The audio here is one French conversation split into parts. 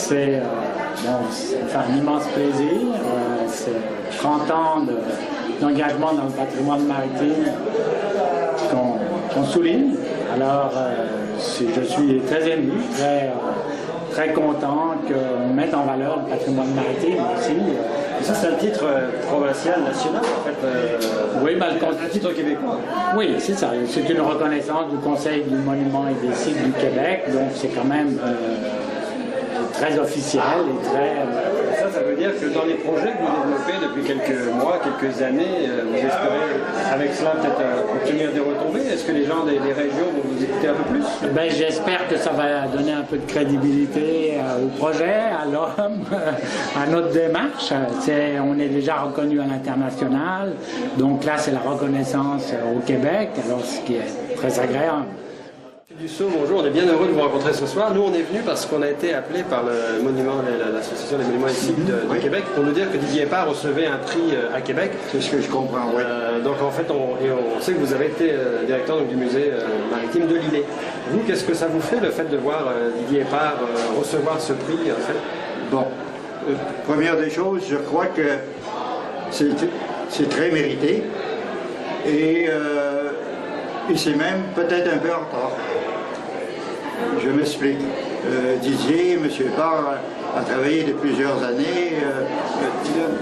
fait un immense plaisir. C'est 30 ans d'engagement dans le patrimoine maritime qu'on souligne. Alors, je suis très ému, très content qu'on mette en valeur le patrimoine maritime aussi. Et ça, c'est un titre provincial, national, en fait. Oui, un titre québécois. Oui, c'est ça. C'est une reconnaissance du Conseil du monument et des sites du Québec, donc c'est quand même très officiel et très... Ça veut dire que dans les projets que vous développez depuis quelques mois, quelques années, vous espérez avec cela peut-être obtenir des retombées. Est-ce que les gens des régions vont vous écouter un peu plus? Ben, j'espère que ça va donner un peu de crédibilité au projet, à l'homme, à notre démarche. On est déjà reconnu à l'international, donc là c'est la reconnaissance au Québec, alors ce qui est très agréable. Dussault, bonjour, on est bien heureux de vous rencontrer ce soir. Nous, on est venus parce qu'on a été appelés par le monument, l'association des monuments et sites du Québec pour nous dire que Didier Épard recevait un prix à Québec. C'est ce que je comprends, oui. Donc en fait, on sait que vous avez été directeur du musée maritime de Lillet. Vous, qu'est-ce que ça vous fait le fait de voir Didier Épard recevoir ce prix en fait? Bon, première des choses, je crois que c'est très mérité et c'est même peut-être un peu en retard. Je m'explique. Didier, M. Épard a travaillé depuis plusieurs années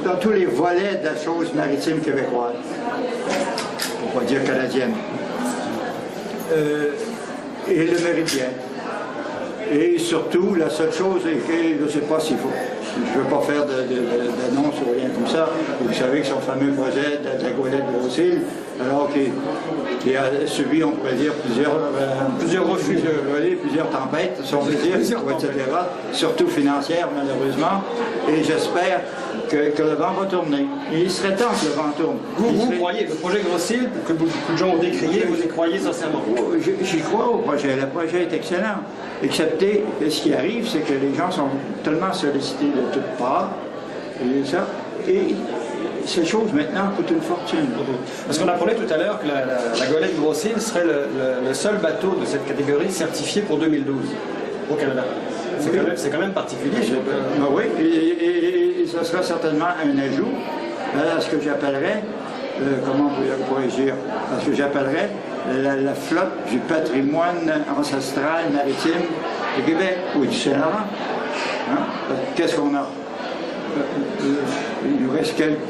dans tous les volets de la chose maritime québécoise, on va dire canadienne. Et il le mérite bien. Et surtout, la seule chose est que je ne sais pas s'il faut. Je ne veux pas faire d'annonce ou rien comme ça. Vous savez que son fameux projet de la goélette de Grossil, alors qu'il a subi, on pourrait dire, plusieurs refus de voler, plusieurs tempêtes, si on veut dire, etc., surtout financières, malheureusement. Et j'espère que le vent va tourner. Et il serait temps que le vent tourne. Vous croyez, le projet Grossil, que beaucoup de gens ont décrié, vous y croyez sincèrement? J'y crois au projet. Le projet est excellent. Excepté, ce qui arrive, c'est que les gens sont tellement sollicités de toutes parts. Et ces choses maintenant coûtent une fortune. Parce qu'on apprenait tout à l'heure que la goélette Grossil serait le seul bateau de cette catégorie certifié pour 2012 au Canada. C'est quand même particulier. Oui, et ça sera certainement un ajout à ce que j'appellerais, comment pourrais-je dire, à ce que j'appellerais la flotte du patrimoine ancestral maritime du Québec ou du Saint-Laurent. Hein? Qu'est-ce qu'on a? Il nous reste quelques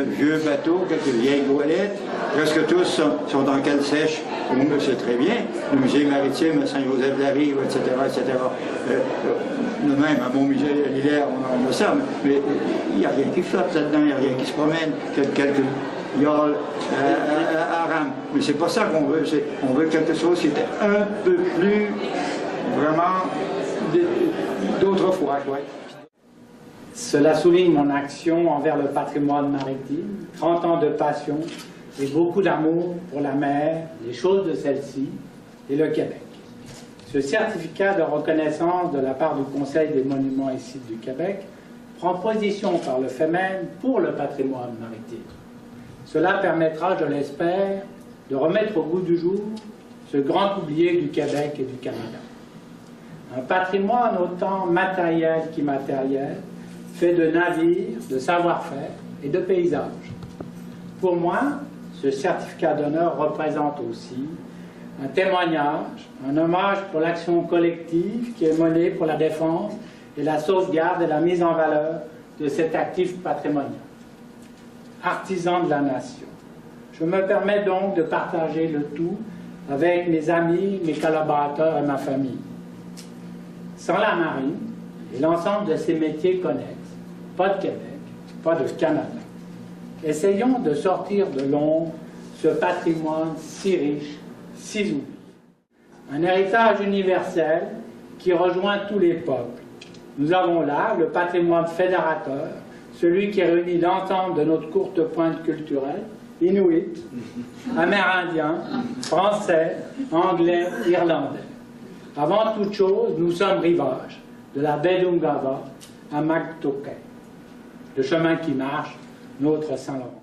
vieux bateaux, quelques vieilles goélettes. Presque tous sont dans quelle sèche? On sait très bien. Le musée maritime à Saint-Joseph-de-la-Rive, etc., etc. Le même, à mon musée à Lillers, on a ça, mais il n'y a rien qui flotte là-dedans, il n'y a rien qui se promène. Quelques yolles à rame. Mais c'est pas ça qu'on veut. On veut quelque chose qui était un peu plus, vraiment, d'autrefois. Ouais. Cela souligne mon action envers le patrimoine maritime, 30 ans de passion et beaucoup d'amour pour la mer, les choses de celle-ci et le Québec. Ce certificat de reconnaissance de la part du Conseil des monuments et sites du Québec prend position par le fait même pour le patrimoine maritime. Cela permettra, je l'espère, de remettre au goût du jour ce grand oublié du Québec et du Canada. Un patrimoine autant matériel qu'immatériel, fait de navires, de savoir-faire et de paysages. Pour moi, ce certificat d'honneur représente aussi un témoignage, un hommage pour l'action collective qui est menée pour la défense et la sauvegarde et la mise en valeur de cet actif patrimonial. Artisan de la nation. Je me permets donc de partager le tout avec mes amis, mes collaborateurs et ma famille. Sans la marine et l'ensemble de ces métiers connexes, pas de Québec, pas de Canada. Essayons de sortir de l'ombre ce patrimoine si riche, si oublié. Un héritage universel qui rejoint tous les peuples. Nous avons là le patrimoine fédérateur, celui qui réunit l'ensemble de notre courte pointe culturelle, Inuit, Amérindiens, Français, Anglais, Irlandais. Avant toute chose, nous sommes rivages, de la baie d'Ungava à Mactoquet. Le chemin qui marche, notre Saint-Laurent.